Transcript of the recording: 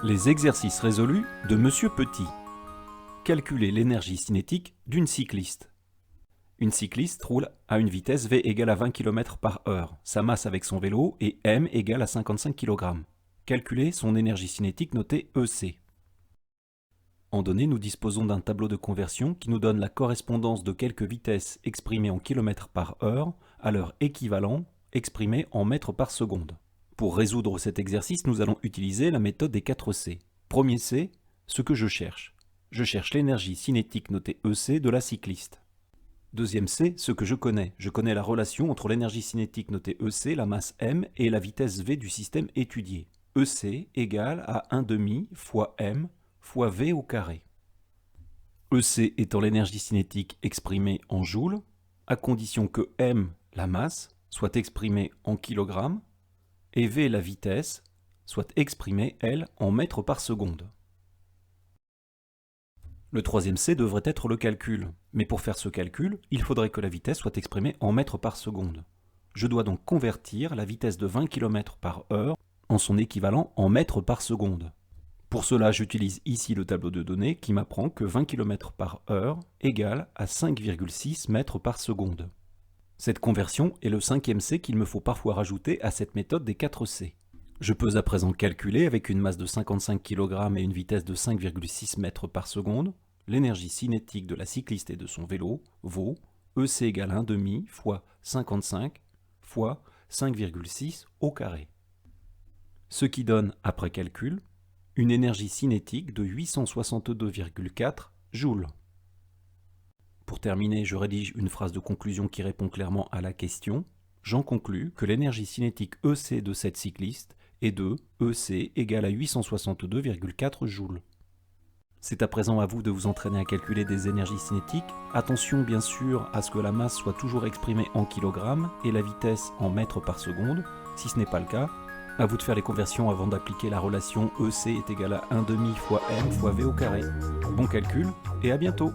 Les exercices résolus de Monsieur Petit. Calculer l'énergie cinétique d'une cycliste. Une cycliste roule à une vitesse v égale à 20 km/h. Sa masse avec son vélo est m égale à 55 kg. Calculer son énergie cinétique notée EC. En données, nous disposons d'un tableau de conversion qui nous donne la correspondance de quelques vitesses exprimées en km/h à leur équivalent exprimé en mètres par seconde. Pour résoudre cet exercice, nous allons utiliser la méthode des 4 C. Premier C, ce que je cherche. Je cherche l'énergie cinétique notée EC de la cycliste. Deuxième C, ce que je connais. Je connais la relation entre l'énergie cinétique notée EC, la masse m, et la vitesse v du système étudié. EC égale à 1/2 fois m fois v au carré. EC étant l'énergie cinétique exprimée en joules, à condition que m, la masse, soit exprimée en kilogrammes, et v, la vitesse, soit exprimée, elle, en mètres par seconde. Le troisième C devrait être le calcul, mais pour faire ce calcul, il faudrait que la vitesse soit exprimée en mètres par seconde. Je dois donc convertir la vitesse de 20 km/h en son équivalent en mètres par seconde. Pour cela, j'utilise ici le tableau de données qui m'apprend que 20 km/h égale à 5,6 mètres par seconde. Cette conversion est le cinquième C qu'il me faut parfois rajouter à cette méthode des 4 C. Je peux à présent calculer avec une masse de 55 kg et une vitesse de 5,6 mètres par seconde, l'énergie cinétique de la cycliste et de son vélo vaut EC égale 1/2 fois 55 fois 5,6 au carré. Ce qui donne, après calcul, une énergie cinétique de 862,4 joules. Pour terminer, je rédige une phrase de conclusion qui répond clairement à la question. J'en conclus que l'énergie cinétique EC de cette cycliste est de EC égale à 862,4 joules. C'est à présent à vous de vous entraîner à calculer des énergies cinétiques. Attention bien sûr à ce que la masse soit toujours exprimée en kilogrammes et la vitesse en mètres par seconde. Si ce n'est pas le cas, à vous de faire les conversions avant d'appliquer la relation EC est égal à 1/2 fois m fois v au carré. Bon calcul et à bientôt!